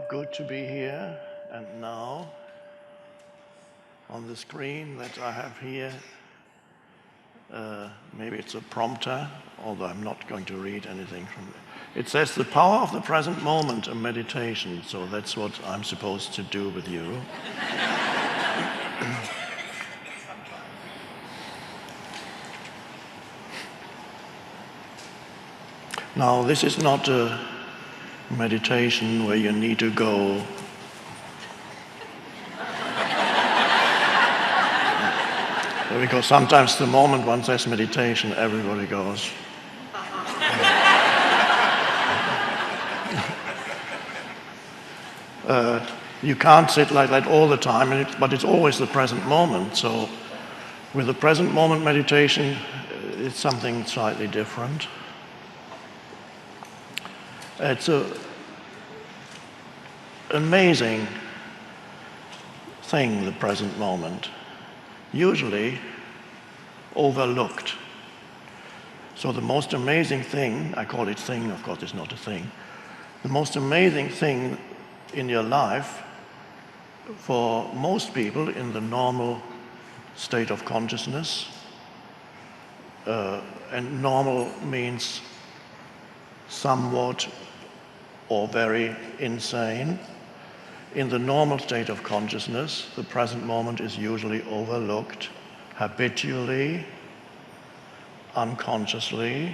good to be here. And now, on the screen that I have here, maybe it's a prompter, although I'm not going to read anything from it. It says, "The power of the present moment, a meditation." So that's what I'm supposed to do with you. Now, this is not a meditation where you need to go because sometimes the moment one says meditation, everybody goes. You can't sit like that all the time, but it's always the present moment. So with the present moment meditation, it's something slightly different. It's an amazing thing, the present moment, usually overlooked. So the most amazing thing, I call it thing, of course it's not a thing, the most amazing thing in your life for most people in the normal state of consciousness, and normal means somewhat or very insane. In the normal state of consciousness, the present moment is usually overlooked habitually, unconsciously.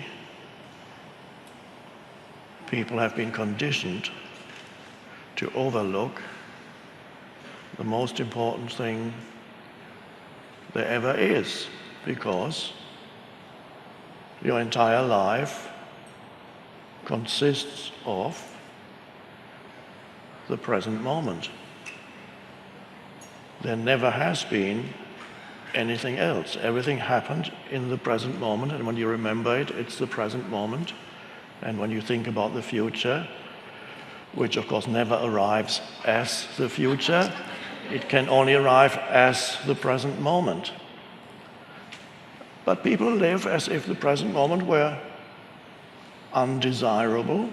People have been conditioned to overlook the most important thing there ever is, because your entire life consists of the present moment. There never has been anything else. Everything happened in the present moment, and when you remember it, it's the present moment. And when you think about the future, which of course never arrives as the future, it can only arrive as the present moment. But people live as if the present moment were undesirable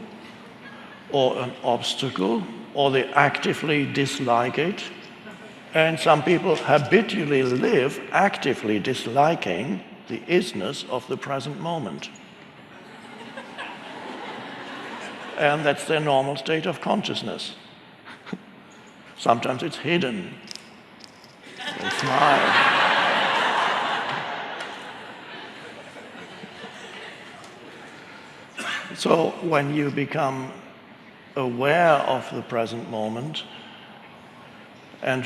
or an obstacle, or they actively dislike it. And some people habitually live actively disliking the isness of the present moment. And that's their normal state of consciousness. Sometimes it's hidden. They smile. So when you become aware of the present moment, and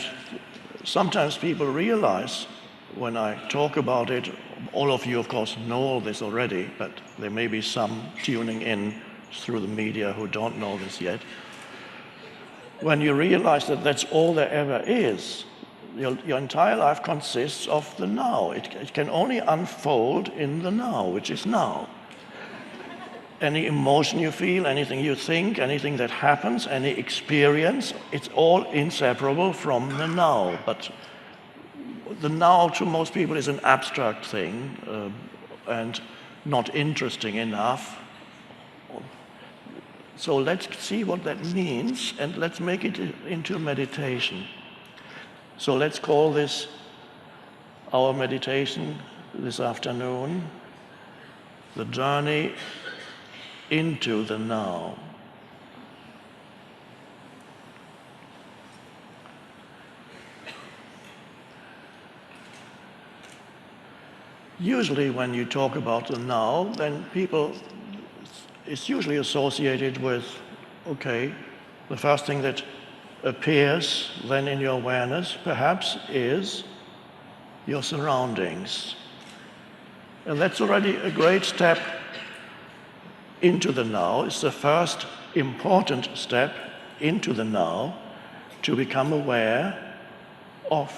sometimes people realize when I talk about it, all of you of course know all this already, but there may be some tuning in through the media who don't know this yet. When you realize that that's all there ever is, your entire life consists of the now. It can only unfold in the now, which is now. Any emotion you feel, anything you think, anything that happens, any experience, it's all inseparable from the now. But the now to most people is an abstract thing and not interesting enough. So let's see what that means, and let's make it into a meditation. So let's call this our meditation this afternoon, the journey into the now. Usually when you talk about the now, then it's usually associated with, okay, the first thing that appears then in your awareness perhaps is your surroundings. And that's already a great step into the now. It's the first important step into the now, to become aware of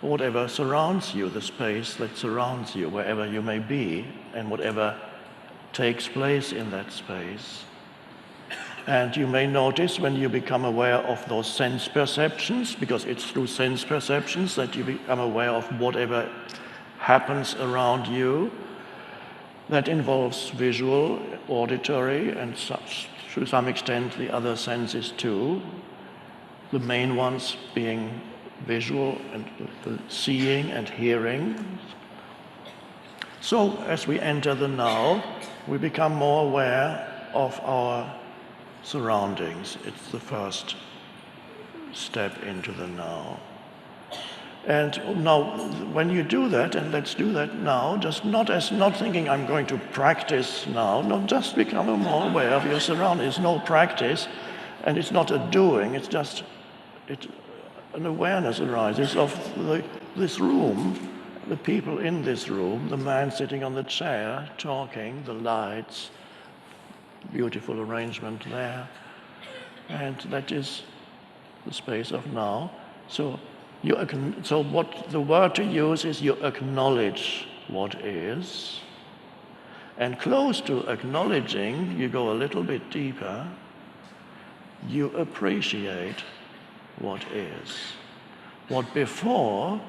whatever surrounds you, the space that surrounds you, wherever you may be, and whatever takes place in that space. And you may notice when you become aware of those sense perceptions, because it's through sense perceptions that you become aware of whatever happens around you, that involves visual, auditory, and to some extent the other senses too. The main ones being visual and seeing and hearing. So as we enter the now, we become more aware of our surroundings. It's the first step into the now. And now, when you do that, and let's do that now, just not thinking I'm going to practice now, no, just become more aware of your surroundings. It's no practice, and it's not a doing, it's just an awareness arises of this room, the people in this room, the man sitting on the chair, talking, the lights, beautiful arrangement there. And that is the space of now. So what the word to use is you acknowledge what is. And close to acknowledging, you go a little bit deeper, you appreciate what is. What before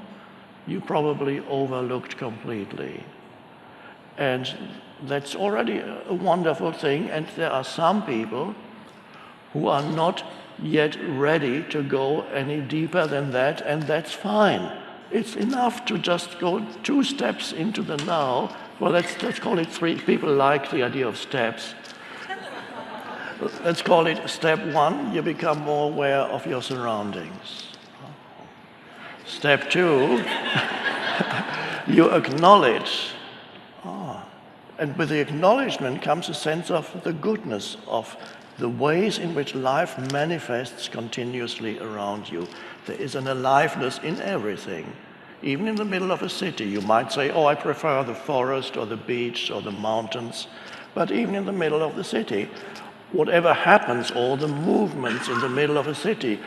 you probably overlooked completely. And that's already a wonderful thing, and there are some people who are not yet ready to go any deeper than that, and that's fine. It's enough to just go 2 steps into the now. Well, let's call it 3. People like the idea of steps. Let's call it step 1, you become more aware of your surroundings. Step 2, you acknowledge. And with the acknowledgement comes a sense of the goodness of the ways in which life manifests continuously around you. There is an aliveness in everything. Even in the middle of a city, you might say, oh, I prefer the forest or the beach or the mountains. But even in the middle of the city, whatever happens, all the movements in the middle of a city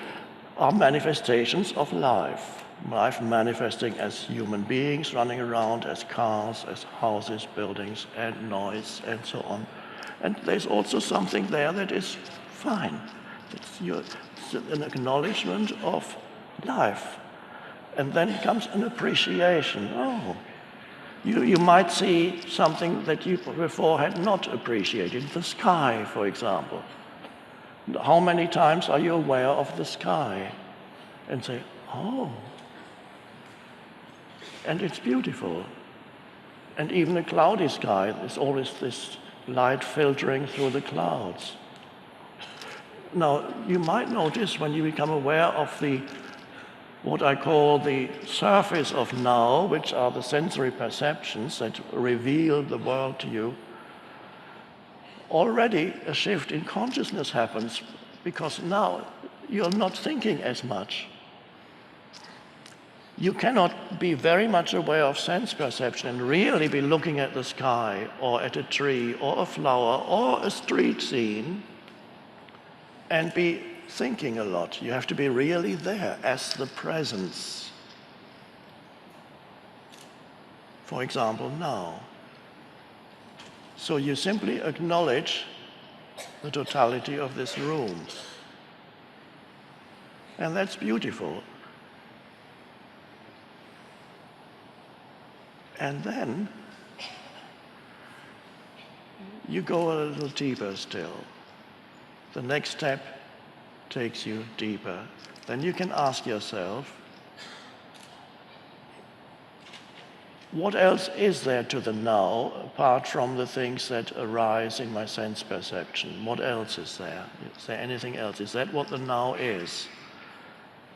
are manifestations of life. Life manifesting as human beings running around, as cars, as houses, buildings, and noise, and so on. And there's also something there that is fine. It's an acknowledgement of life. And then comes an appreciation. Oh, you might see something that you before had not appreciated. The sky, for example. How many times are you aware of the sky? And say, oh. And it's beautiful. And even a cloudy sky, there's always this light filtering through the clouds. Now, you might notice when you become aware of what I call the surface of now, which are the sensory perceptions that reveal the world to you, already a shift in consciousness happens, because now you're not thinking as much. You cannot be very much aware of sense perception and really be looking at the sky or at a tree or a flower or a street scene and be thinking a lot. You have to be really there as the presence. For example, now. So you simply acknowledge the totality of this room. And that's beautiful. And then you go a little deeper still. The next step takes you deeper. Then you can ask yourself, what else is there to the now apart from the things that arise in my sense perception? What else is there? Is there anything else? Is that what the now is?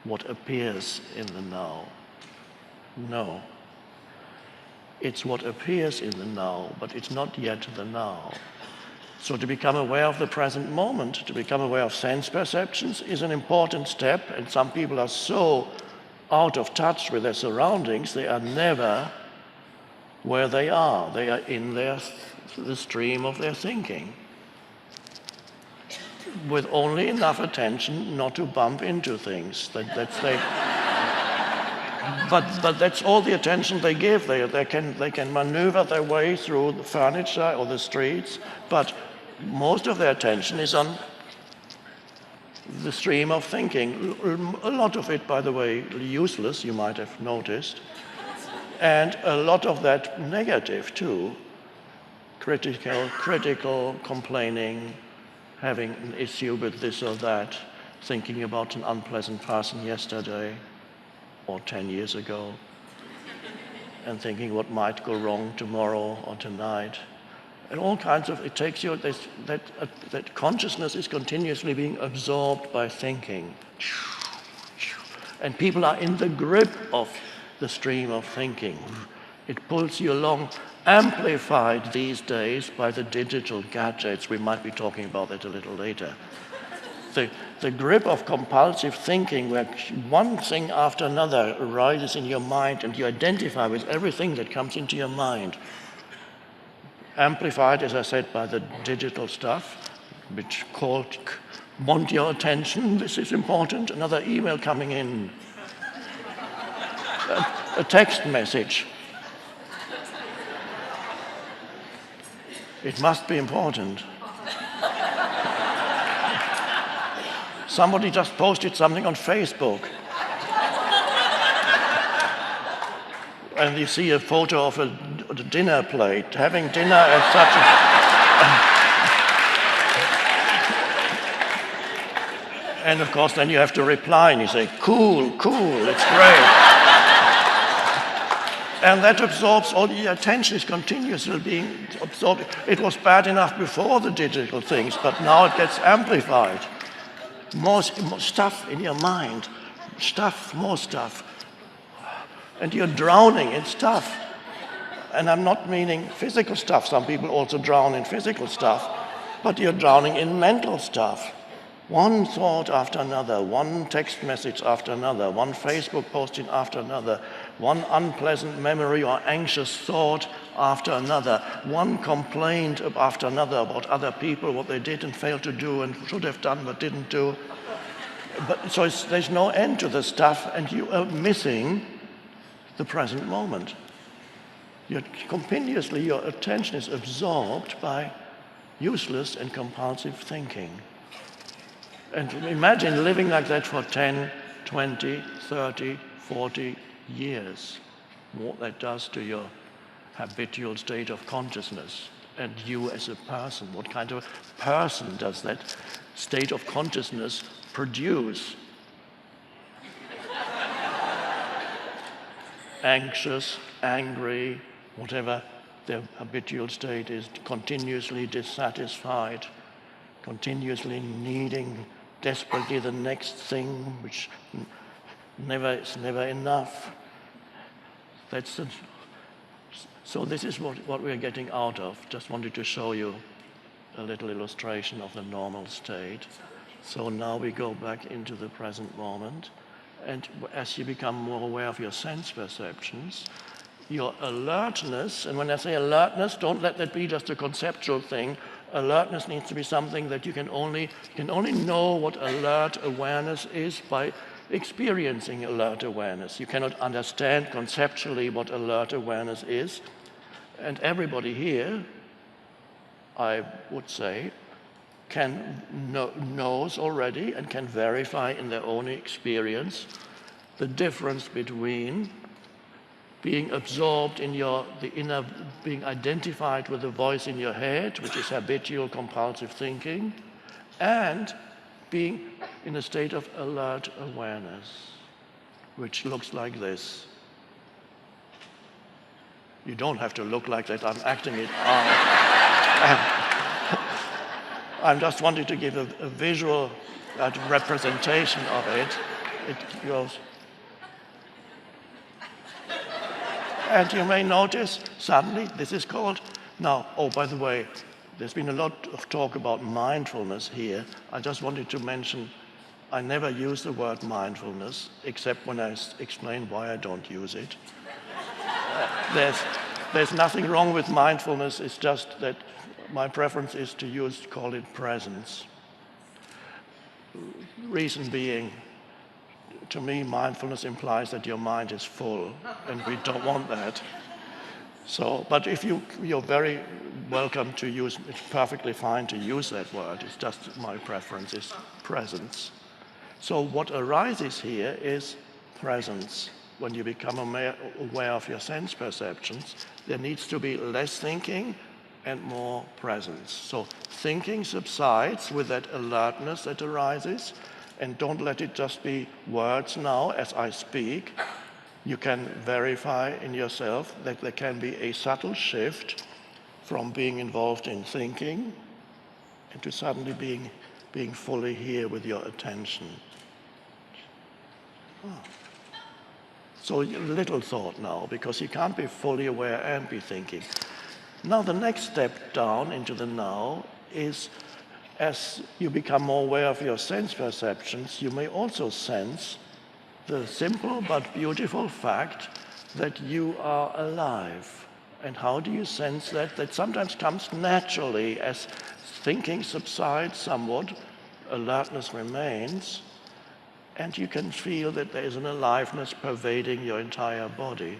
What appears in the now? No. It's what appears in the now, but it's not yet the now. So to become aware of the present moment, to become aware of sense perceptions is an important step, and some people are so out of touch with their surroundings, they are never where they are. They are in the stream of their thinking, with only enough attention not to bump into things. But that's all the attention they give. They can maneuver their way through the furniture or the streets, but most of their attention is on the stream of thinking. A lot of it, by the way, useless, you might have noticed, and a lot of that negative too. Critical, complaining, having an issue with this or that, thinking about an unpleasant person yesterday or 10 years ago, and thinking what might go wrong tomorrow or tonight. And all kinds of, it takes you, that consciousness is continuously being absorbed by thinking. And people are in the grip of the stream of thinking. It pulls you along, amplified these days by the digital gadgets. We might be talking about that a little later. The grip of compulsive thinking, where one thing after another arises in your mind and you identify with everything that comes into your mind. Amplified, as I said, by the digital stuff, which want your attention, this is important, another email coming in, a text message. It must be important. Somebody just posted something on Facebook. And you see a photo of a dinner plate, having dinner as such a... And of course then you have to reply and you say, cool, it's great. And that absorbs all the attention, is continuously being absorbed. It was bad enough before the digital things, but now it gets amplified. More stuff in your mind, more stuff. And you're drowning in stuff. And I'm not meaning physical stuff. Some people also drown in physical stuff. But you're drowning in mental stuff. One thought after another, one text message after another, one Facebook posting after another, one unpleasant memory or anxious thought after another, one complaint after another about other people, what they did and failed to do and should have done but didn't do. So there's no end to the stuff, and you are missing the present moment. Your attention is absorbed by useless and compulsive thinking. And imagine living like that for 10, 20, 30, 40 years. What that does to your habitual state of consciousness and you as a person. What kind of person does that state of consciousness produce? Anxious, angry, whatever their habitual state is, continuously dissatisfied, continuously needing desperately the next thing, which is never enough. So this is what we're getting out of. Just wanted to show you a little illustration of the normal state. So now we go back into the present moment, and as you become more aware of your sense perceptions, your alertness, and when I say alertness, don't let that be just a conceptual thing. Alertness needs to be something that you can only know what alert awareness is by experiencing alert awareness. You cannot understand conceptually what alert awareness is. And everybody here, I would say, knows already and can verify in their own experience the difference between being absorbed in being identified with the voice in your head, which is habitual compulsive thinking, and being in a state of alert awareness, which looks like this. You don't have to look like that, I'm acting it out. I'm just wanting to give a visual representation of it. It goes. And you may notice, suddenly, this is called, now, oh, by the way, there's been a lot of talk about mindfulness here. I just wanted to mention, I never use the word mindfulness, except when I explain why I don't use it. There's nothing wrong with mindfulness, it's just that my preference is to call it presence. Reason being, to me, mindfulness implies that your mind is full, and we don't want that. So, but if you're very welcome to use, it's perfectly fine to use that word. It's just my preference is presence. So what arises here is presence. When you become aware of your sense perceptions, there needs to be less thinking and more presence. So thinking subsides with that alertness that arises, And don't let it just be words now as I speak. You can verify in yourself that there can be a subtle shift from being involved in thinking into suddenly being fully here with your attention. So little thought now, because you can't be fully aware and be thinking. Now the next step down into the now is, as you become more aware of your sense perceptions, you may also sense the simple but beautiful fact that you are alive. And how do you sense that? That sometimes comes naturally as thinking subsides somewhat, alertness remains, and you can feel that there is an aliveness pervading your entire body.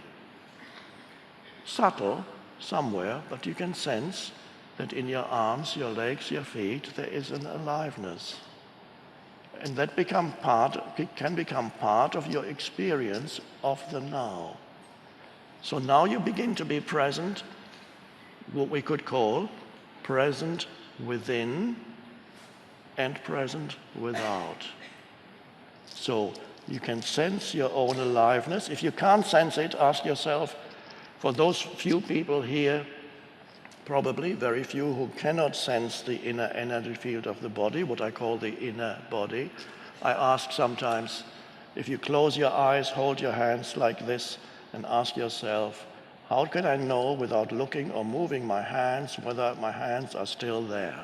Subtle, somewhere, but you can sense that in your arms, your legs, your feet, there is an aliveness. And that can become part of your experience of the now. So now you begin to be present, what we could call present within and present without. So you can sense your own aliveness. If you can't sense it, ask yourself, for those few people here, probably very few who cannot sense the inner energy field of the body, what I call the inner body, I ask sometimes, if you close your eyes, hold your hands like this, and ask yourself, how can I know without looking or moving my hands whether my hands are still there?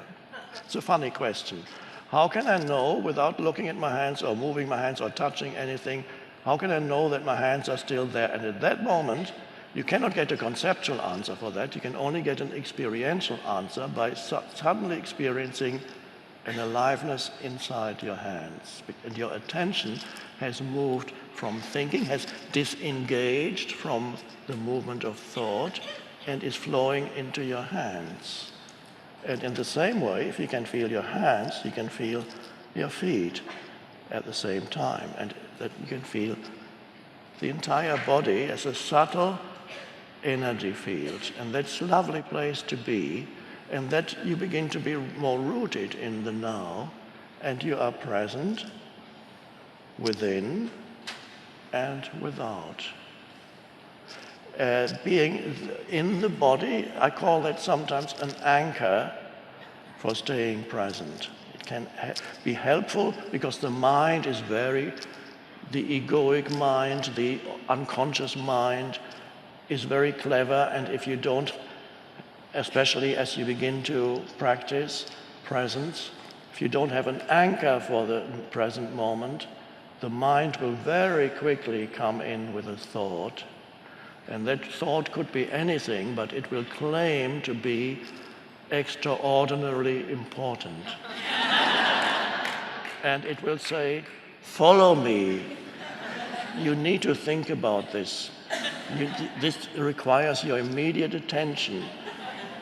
It's a funny question. How can I know without looking at my hands or moving my hands or touching anything, how can I know that my hands are still there? And at that moment, you cannot get a conceptual answer for that. You can only get an experiential answer by suddenly experiencing an aliveness inside your hands. And your attention has moved from thinking, has disengaged from the movement of thought, and is flowing into your hands. And in the same way, if you can feel your hands, you can feel your feet at the same time. And that you can feel the entire body as a subtle energy field. And that's a lovely place to be. And that you begin to be more rooted in the now. And you are present within and without. Being in the body, I call that sometimes an anchor for staying present. It can be helpful because the mind is the egoic mind, the unconscious mind is very clever, and if you don't, especially as you begin to practice presence, if you don't have an anchor for the present moment, the mind will very quickly come in with a thought. And that thought could be anything, but it will claim to be extraordinarily important. And it will say, follow me. You need to think about this. This requires your immediate attention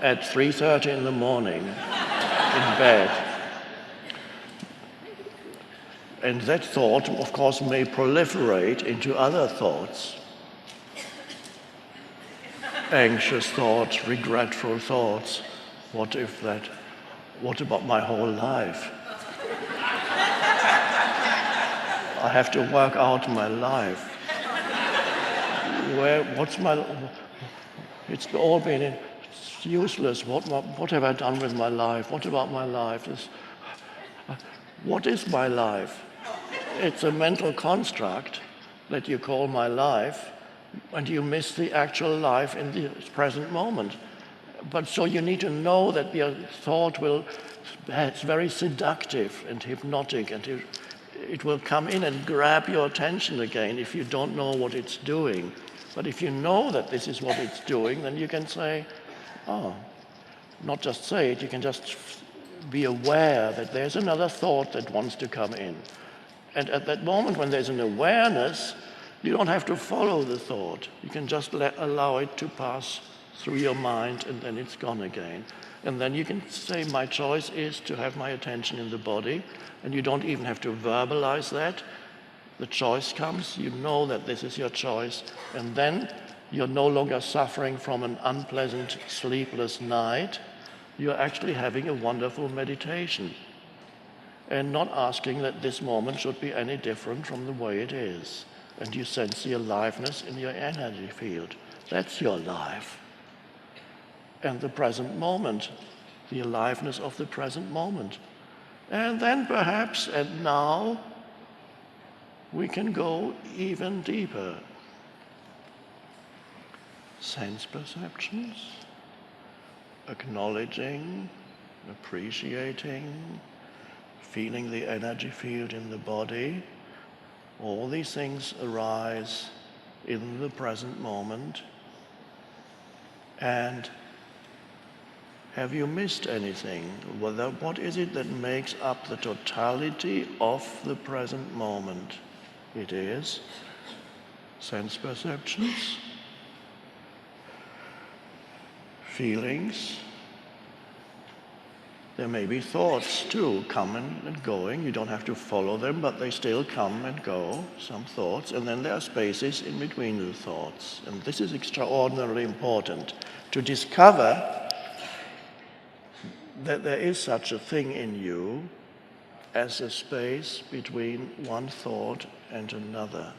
at 3:30 in the morning in bed. And that thought, of course, may proliferate into other thoughts. Anxious thoughts, regretful thoughts. What about my whole life? I have to work out my life. It's all been useless. What have I done with my life? What about my life? What is my life? It's a mental construct that you call my life, and you miss the actual life in the present moment. But so you need to know that your thought it's very seductive and hypnotic, and it will come in and grab your attention again if you don't know what it's doing. But if you know that this is what it's doing, then you can say, not just say it, you can just be aware that there's another thought that wants to come in. And at that moment when there's an awareness, you don't have to follow the thought. You can just allow it to pass through your mind, and then it's gone again. And then you can say, my choice is to have my attention in the body, and you don't even have to verbalize that. The choice comes, you know that this is your choice, and then you're no longer suffering from an unpleasant, sleepless night. You're actually having a wonderful meditation. and not asking that this moment should be any different from the way it is. And you sense the aliveness in your energy field. That's your life. And the present moment, the aliveness of the present moment. And then perhaps, and now, we can go even deeper. Sense perceptions, acknowledging, appreciating, feeling the energy field in the body. All these things arise in the present moment. And have you missed anything? What is it that makes up the totality of the present moment? It is sense perceptions, feelings. There may be thoughts too, coming and going. You don't have to follow them, but they still come and go, some thoughts. And then there are spaces in between the thoughts. And this is extraordinarily important, to discover that there is such a thing in you as a space between one thought and another.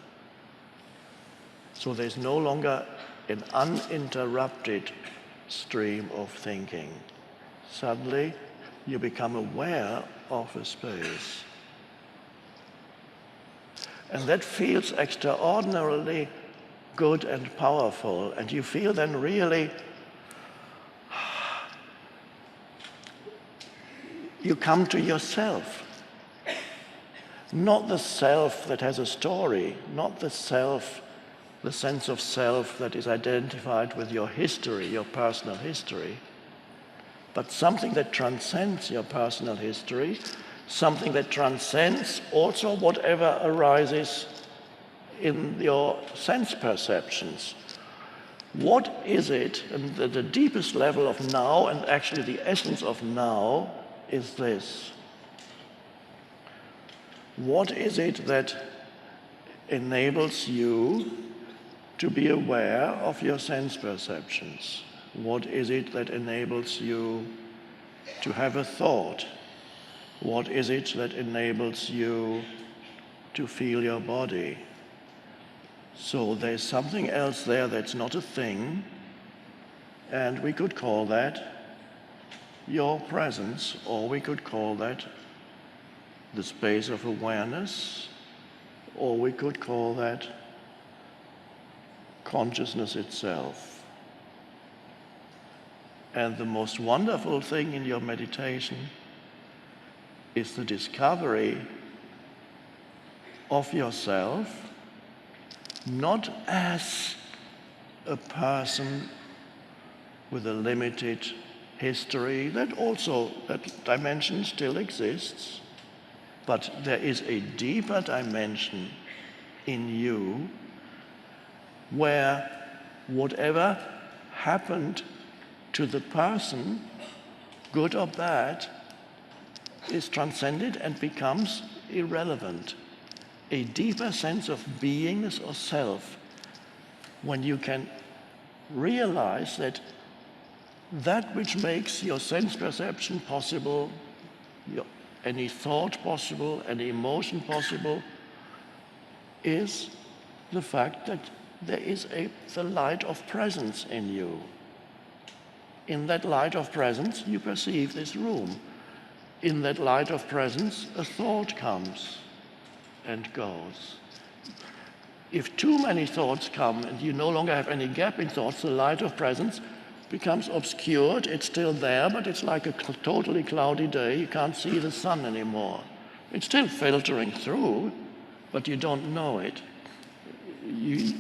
So there's no longer an uninterrupted stream of thinking. Suddenly, you become aware of a space. And that feels extraordinarily good and powerful, and you feel then really you come to yourself. Not the self that has a story, not the self, the sense of self that is identified with your history, your personal history, but something that transcends your personal history, something that transcends also whatever arises in your sense perceptions. What is it, and the deepest level of now, and actually the essence of now, is this? What is it that enables you to be aware of your sense perceptions? What is it that enables you to have a thought? What is it that enables you to feel your body? So there's something else there that's not a thing, and we could call that your presence, or we could call that the space of awareness, or we could call that consciousness itself. And the most wonderful thing in your meditation is the discovery of yourself, not as a person with a limited history, that dimension still exists, but there is a deeper dimension in you where whatever happened to the person, good or bad, is transcended and becomes irrelevant. A deeper sense of beingness or self, when you can realize that that which makes your sense perception possible, any thought possible, any emotion possible, is the fact that there is the light of presence in you. In that light of presence, you perceive this room. In that light of presence, a thought comes and goes. If too many thoughts come and you no longer have any gap in thoughts, the light of presence becomes obscured. It's still there, but it's like a totally cloudy day. You can't see the sun anymore. It's still filtering through, but you don't know it.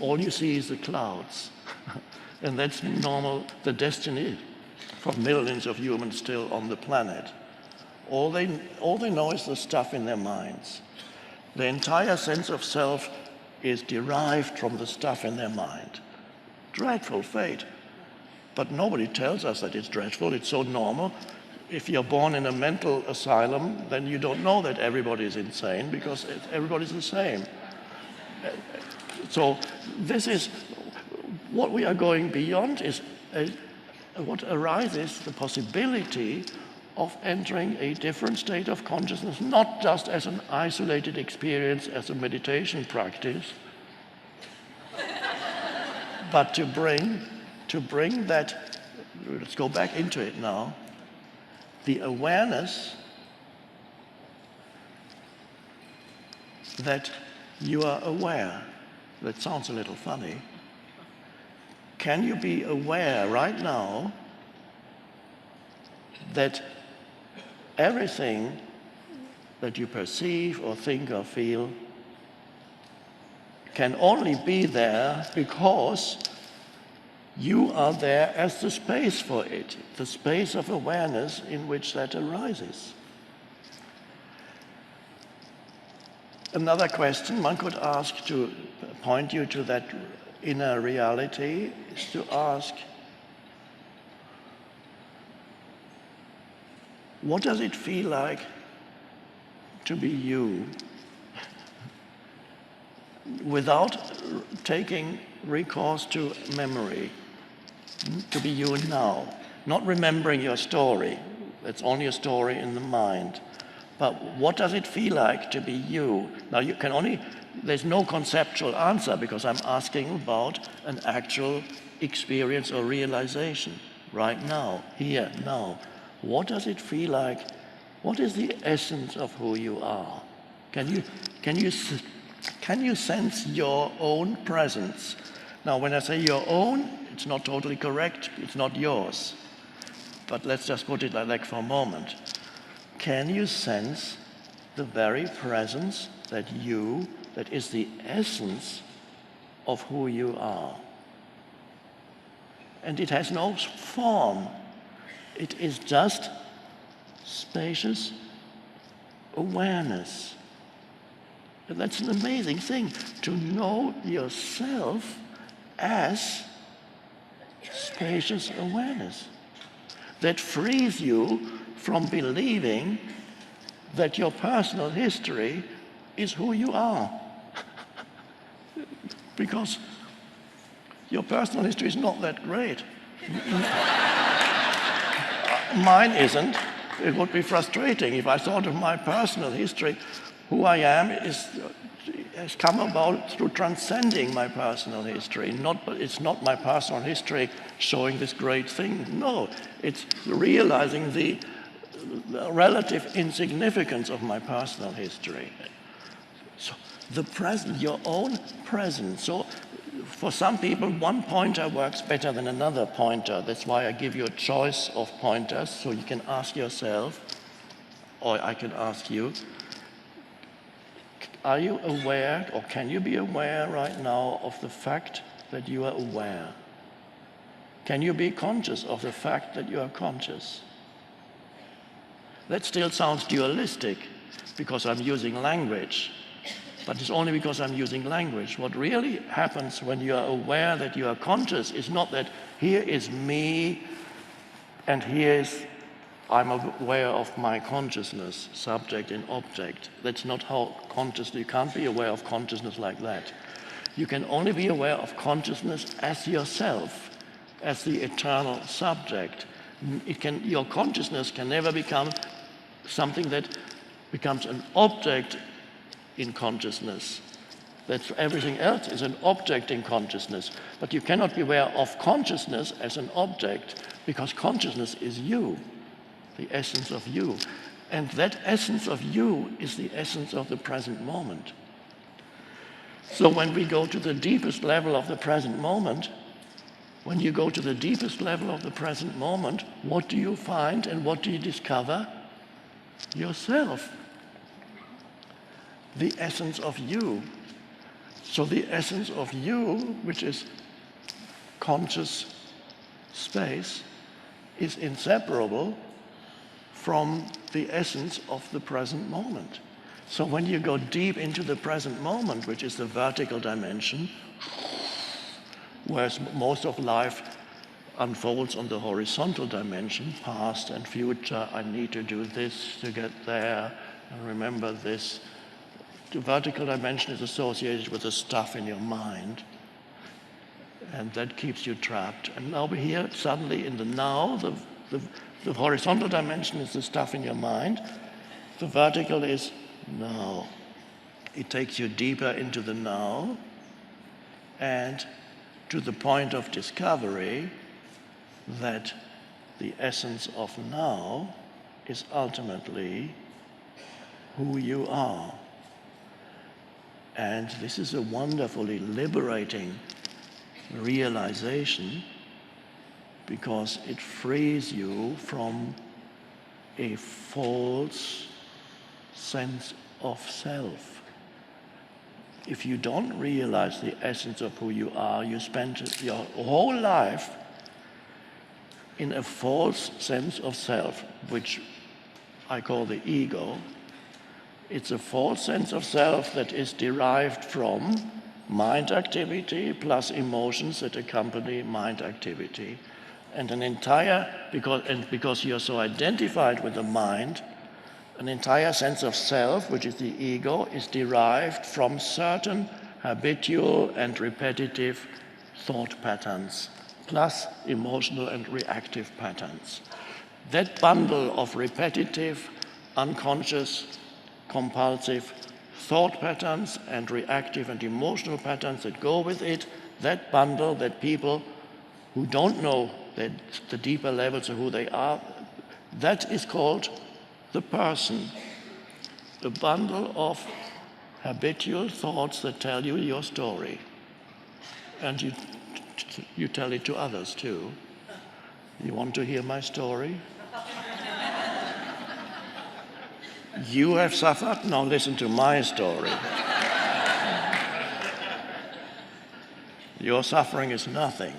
All you see is the clouds. And that's normal, the destiny for millions of humans still on the planet. All they know is the stuff in their minds. The entire sense of self is derived from the stuff in their mind. Dreadful fate. But nobody tells us that it's dreadful. It's so normal. If you're born in a mental asylum, then you don't know that everybody is insane, because everybody's the same. So this is what we are going beyond, is what arises, the possibility of entering a different state of consciousness, not just as an isolated experience, as a meditation practice, but to bring that, let's go back into it now, the awareness that you are aware. That sounds a little funny. Can you be aware right now that everything that you perceive or think or feel can only be there because you are there as the space for it, the space of awareness in which that arises? Another question one could ask to point you to that inner reality is to ask, what does it feel like to be you without taking recourse to memory, to be you now, not remembering your story. It's only a story in the mind. But what does it feel like to be you? Now you can only, there's no conceptual answer because I'm asking about an actual experience or realization right now, here, now. What does it feel like? What is the essence of who you are? Can you sense your own presence? Now, when I say your own, it's not totally correct. It's not yours. But let's just put it like that for a moment. Can you sense the very presence that is the essence of who you are? And it has no form. It is just spacious awareness. And that's an amazing thing, to know yourself as spacious awareness. That frees you from believing that your personal history is who you are. Because your personal history is not that great. Mine isn't. It would be frustrating if I thought of my personal history. Who I am has come about through transcending my personal history. It's not my personal history showing this great thing. No, it's realizing the relative insignificance of my personal history. So the present, your own presence. So for some people, one pointer works better than another pointer. That's why I give you a choice of pointers, so you can ask yourself, or I can ask you, are you aware, or can you be aware right now of the fact that you are aware? Can you be conscious of the fact that you are conscious? That still sounds dualistic because I'm using language, but it's only because I'm using language. What really happens when you are aware that you are conscious is not that here is me and here is I'm aware of my consciousness, subject and object. That's not how you can't be aware of consciousness like that. You can only be aware of consciousness as yourself, as the eternal subject. Your consciousness can never become something that becomes an object in consciousness. That's everything else is an object in consciousness. But you cannot be aware of consciousness as an object because consciousness is you, the essence of you. And that essence of you is the essence of the present moment. So when we go to the deepest level of the present moment, when you go to the deepest level of the present moment, what do you find and what do you discover? Yourself. The essence of you. So the essence of you, which is conscious space, is inseparable from the essence of the present moment. So when you go deep into the present moment, which is the vertical dimension, whereas most of life unfolds on the horizontal dimension, past and future, I need to do this to get there, and remember this. The vertical dimension is associated with the stuff in your mind, and that keeps you trapped. And now we're here, suddenly in the now, The horizontal dimension is the stuff in your mind. The vertical is now. It takes you deeper into the now and to the point of discovery that the essence of now is ultimately who you are. And this is a wonderfully liberating realization because it frees you from a false sense of self. If you don't realize the essence of who you are, you spend your whole life in a false sense of self, which I call the ego. It's a false sense of self that is derived from mind activity plus emotions that accompany mind activity. And because you're so identified with the mind, an entire sense of self, which is the ego, is derived from certain habitual and repetitive thought patterns, plus emotional and reactive patterns. That bundle of repetitive, unconscious, compulsive thought patterns and reactive and emotional patterns that go with it, that bundle that people who don't know the deeper levels of who they are, that is called the person. The bundle of habitual thoughts that tell you your story. And you tell it to others too. You want to hear my story? You have suffered, now listen to my story. Your suffering is nothing.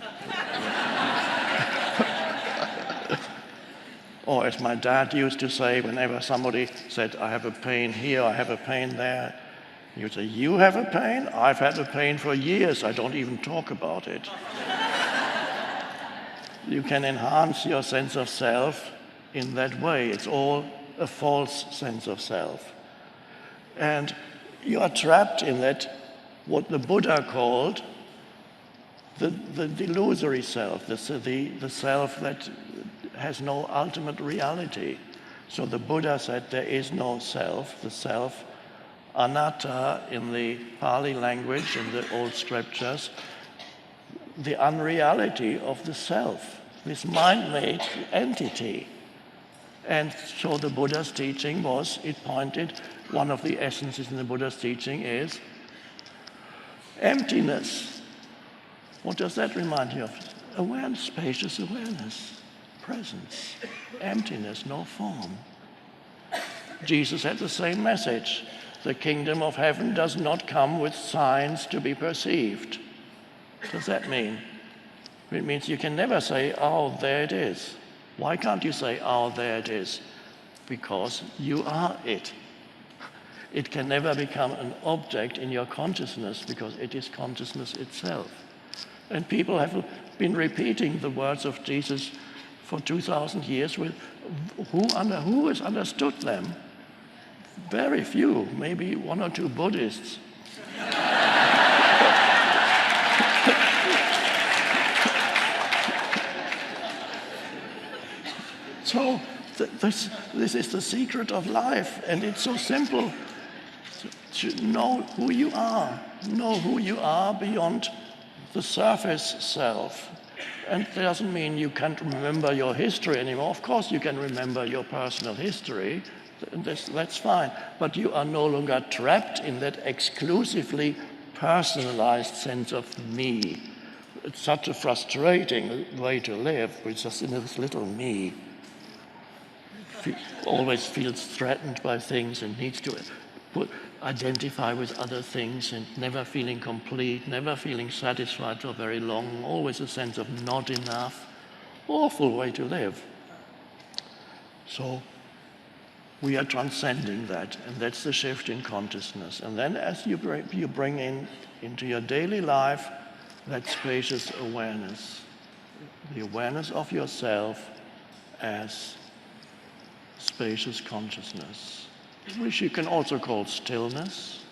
Or as my dad used to say, whenever somebody said, I have a pain here, I have a pain there, he would say, you have a pain? I've had a pain for years, I don't even talk about it. You can enhance your sense of self in that way. It's all a false sense of self. And you are trapped in that, what the Buddha called the delusory self, the self that has no ultimate reality. So the Buddha said there is no self. The self, anatta in the Pali language, in the old scriptures, the unreality of the self, this mind-made entity. And so the Buddha's teaching was, it pointed, one of the essences in the Buddha's teaching is emptiness. What does that remind you of? Awareness, spacious awareness. Presence, emptiness, no form. Jesus had the same message. The kingdom of heaven does not come with signs to be perceived. What does that mean? It means you can never say, oh, there it is. Why can't you say, oh, there it is? Because you are it. It can never become an object in your consciousness because it is consciousness itself. And people have been repeating the words of Jesus for 2,000 years with who has understood them? Very few, maybe one or two Buddhists. So this is the secret of life, and it's so simple to know who you are. Know who you are beyond the surface self. And it doesn't mean you can't remember your history anymore. Of course you can remember your personal history. That's fine. But you are no longer trapped in that exclusively personalized sense of me. It's such a frustrating way to live, with just in this little me. Always feels threatened by things and needs to identify with other things and never feeling complete, never feeling satisfied for very long, always a sense of not enough. Awful way to live. So we are transcending that, and that's the shift in consciousness. And then as you bring into your daily life that spacious awareness, the awareness of yourself as spacious consciousness, which you can also call stillness.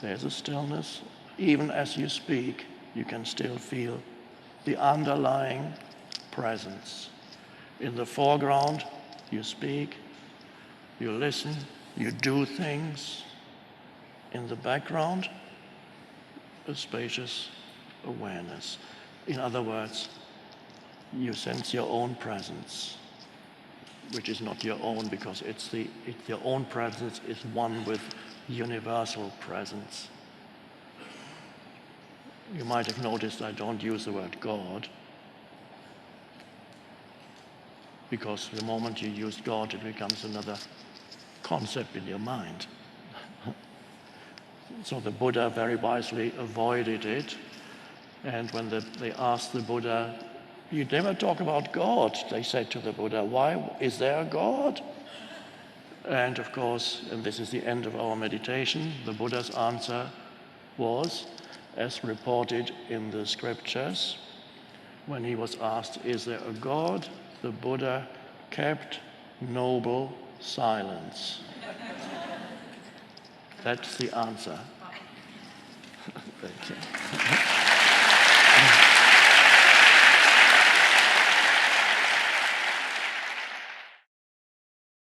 There's a stillness. Even as you speak, you can still feel the underlying presence. In the foreground, you speak, you listen, you do things. In the background, a spacious awareness. In other words, you sense your own presence, which is not your own because your own presence is one with universal presence. You might have noticed I don't use the word God, because the moment you use God, it becomes another concept in your mind. So the Buddha very wisely avoided it. And when they asked the Buddha, "You never talk about God," they said to the Buddha, "Why is there a God?" And of course, and this is the end of our meditation, the Buddha's answer was, as reported in the scriptures, when he was asked, "Is there a God?" the Buddha kept noble silence. That's the answer. Thank you.